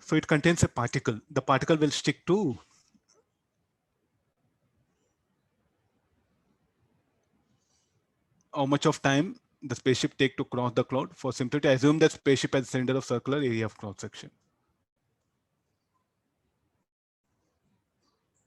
So it contains a particle. The particle will stick to how much of time the spaceship take to cross the cloud. For simplicity, assume that spaceship has a center of circular area of cross section.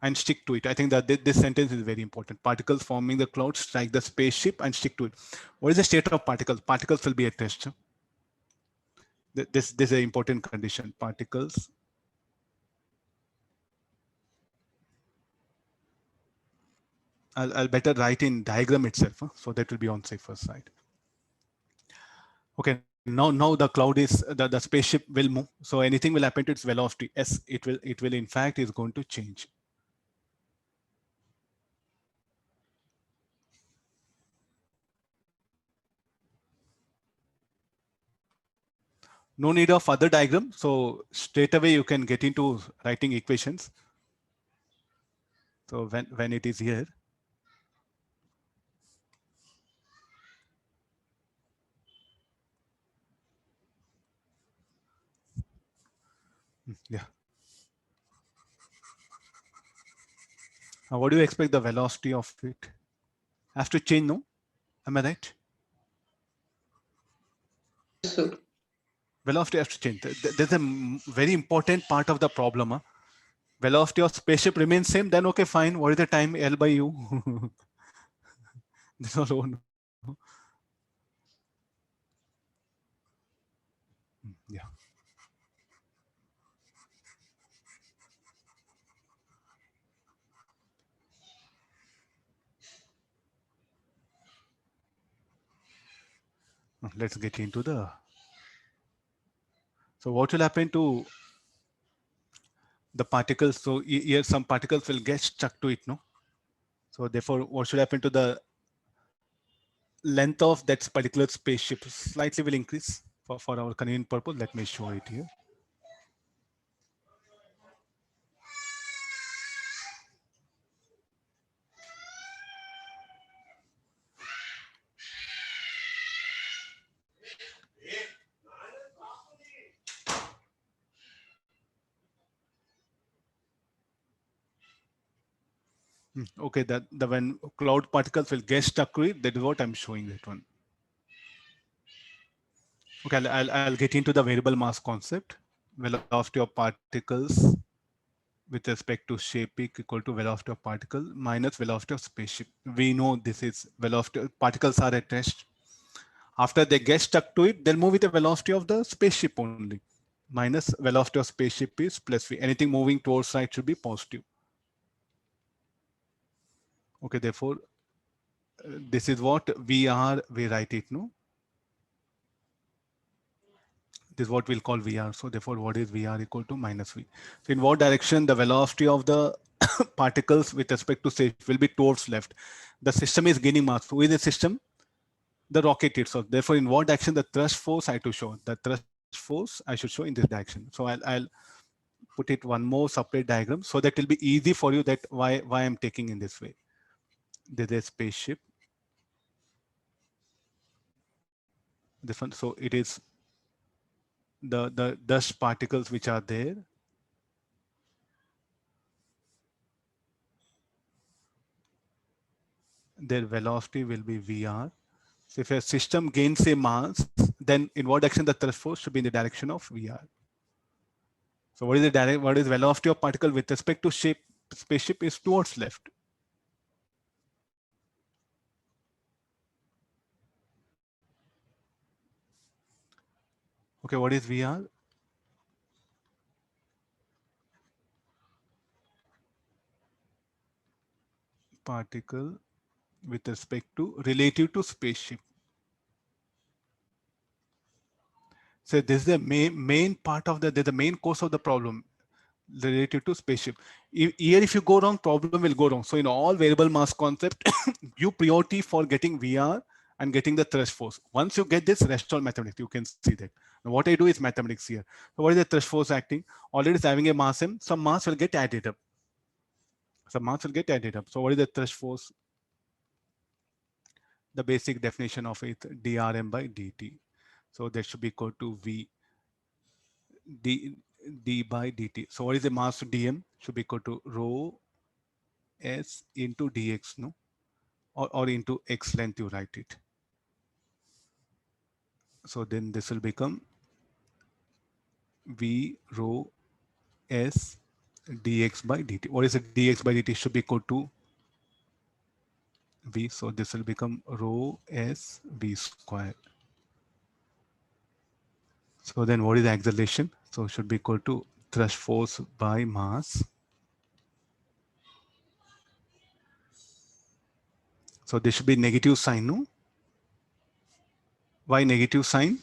And stick to it. I think that this sentence is very important. Particles forming the cloud strike the spaceship and stick to it. What is the state of particles? Particles will be at rest. This is an important condition. Particles I'll better write in diagram itself, so that will be on safer side. Okay, now the cloud is the spaceship will move. So anything will happen to its velocity. S, it will in fact is going to change. No need of other diagram. So straight away you can get into writing equations. So when it is here, yeah. Now what do you expect the velocity of it? Has to change, no? Am I right? Yes, sir. Velocity has to change. There's a very important part of the problem. Huh? Velocity of spaceship remains same, then okay, fine. What is the time? L by U. No. Yeah. Let's get into the. So what will happen to the particles? So here some particles will get stuck to it, no? So therefore, what should happen to the length of that particular spaceship? Slightly will increase for our convenient purpose. Let me show it here. Okay, that the when cloud particles will get stuck to it, that is what I'm showing that one. Okay, I'll get into the variable mass concept. Velocity of particles with respect to shape equal to velocity of particle minus velocity of spaceship. We know this is velocity. Particles are at rest. After they get stuck to it, they'll move with the velocity of the spaceship only. Minus velocity of spaceship is plus v. Anything moving towards right should be positive. Okay, therefore, this is what VR, we write it, no? This is what we'll call VR. So therefore, what is VR equal to minus V? So in what direction the velocity of the particles with respect to shape will be towards left. The system is gaining mass. Who is the system? The rocket itself. Therefore, in what direction the thrust force I have to show? The thrust force I should show in this direction. So I'll put it one more separate diagram so that it will be easy for you that why I'm taking in this way. There's a spaceship. This one. So it is the dust particles which are there. Their velocity will be VR. So if a system gains a mass, then in what direction the thrust force should be in the direction of VR. So what is velocity of particle with respect to shape spaceship is towards left. Okay, what is VR? Particle with respect to relative to spaceship. So this is the main part of the main cause of the problem related to spaceship. Here, if you go wrong, problem will go wrong. So in all variable mass concept, you priority for getting VR and getting the thrust force. Once you get this, rest all mathematics, you can see that. Now what I do is mathematics here. So what is the thrust force acting? Already it's having a mass m, some mass will get added up. Some mass will get added up. So what is the thrust force? The basic definition of it, drm by dt. So that should be equal to v d d by dt. So what is the mass dm? Should be equal to rho s into dx, no? Or into x length, you write it. So then this will become v rho s dx by dt. What is the dx by dt? Should be equal to v. So this will become rho s v square. So then what is the acceleration? So should be equal to thrust force by mass. So this should be negative sign, no? Why negative sign?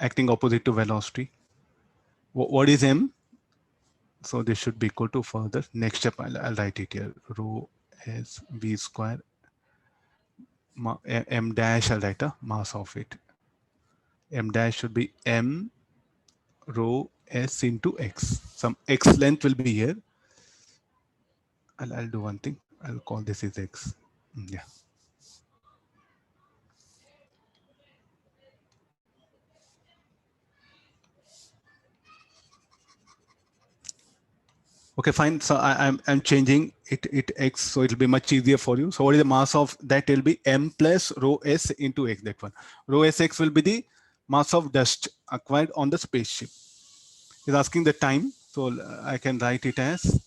Acting opposite to velocity. What is m? So this should be equal to further. Next step, I'll write it here. Rho s v square m dash, I'll write a mass of it. M dash should be m rho s into x. Some x length will be here. I'll do one thing. I'll call this is x. Yeah. Okay, fine. So I'm changing it x, so it'll be much easier for you. So what is the mass of that? Will be m plus rho s into x. That one. Rho sx will be the mass of dust acquired on the spaceship. He's asking the time, so I can write it as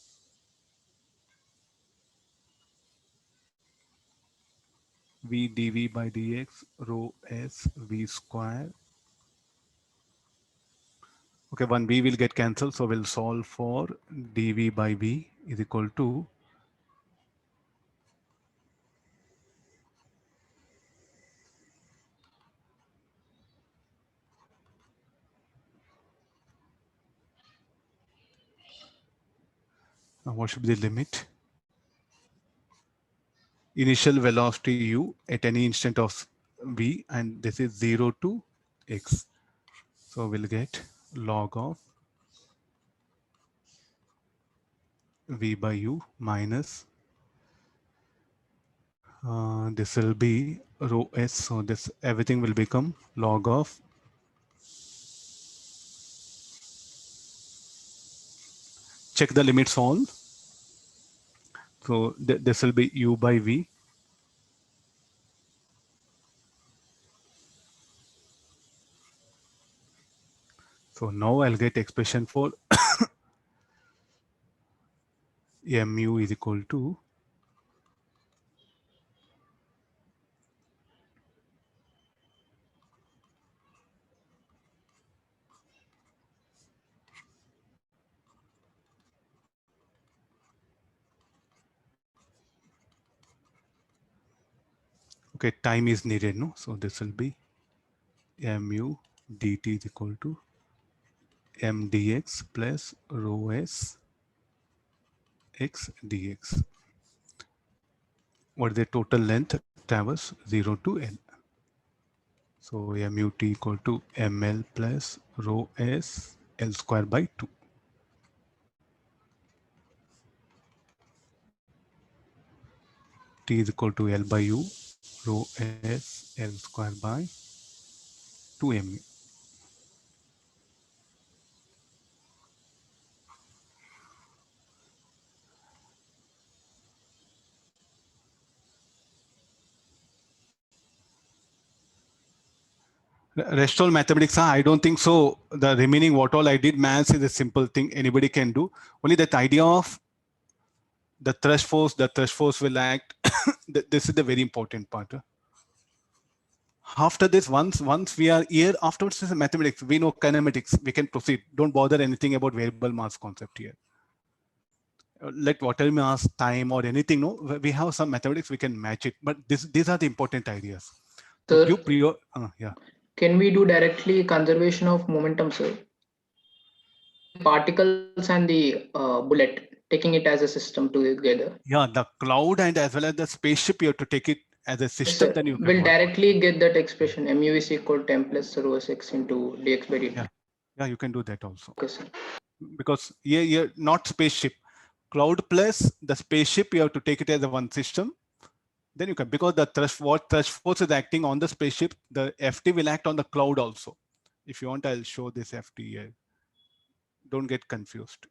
v dv by dx rho s v square. Okay, one v will get cancelled, so we'll solve for dv by v is equal to what should be the limit? Initial velocity u at any instant of v, and this is 0 to x. So we'll get log of v by u minus this will be rho s. So this everything will become log of check the limits all. So this will be u by v. So now I'll get expression for mu is equal to okay, time is needed, no? So this will be mu dt is equal to m dx plus rho s x dx. What is the total length traverse 0 to L? So mu t equal to ml plus rho s L square by 2. T is equal to L by u rho s L square by 2 mu. Rest all mathematics, I don't think so. The remaining what all I did maths is a simple thing anybody can do. Only that idea of the thrust force will act. This is the very important part. After this, once we are here, afterwards is mathematics. We know kinematics. We can proceed. Don't bother anything about variable mass concept here. Let whatever mass, time, or anything. No, we have some mathematics. We can match it. But these are the important ideas. To Sir, give prior, yeah. can we do directly conservation of momentum, sir? With particles and the bullet, taking it as a system together. Yeah, the cloud and as well as the spaceship, you have to take it as a Yes, system. sir. Then you can We'll work. directly get that expression mu is equal to m plus rho s into dx by dt. Yeah, you can do that also. Okay, sir. Because yeah, not spaceship. Cloud plus the spaceship, you have to take it as a one system. Then you can, because the thrust force is acting on the spaceship, the FT will act on the cloud also. If you want, I'll show this FT here. Don't get confused.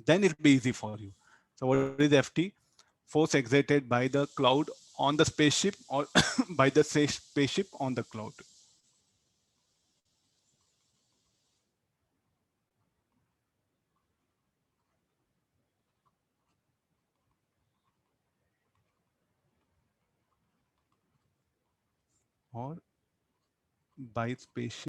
Then it'll be easy for you. So what is FT? Force exerted by the cloud on the spaceship, or by the spaceship on the cloud. Or by spaceship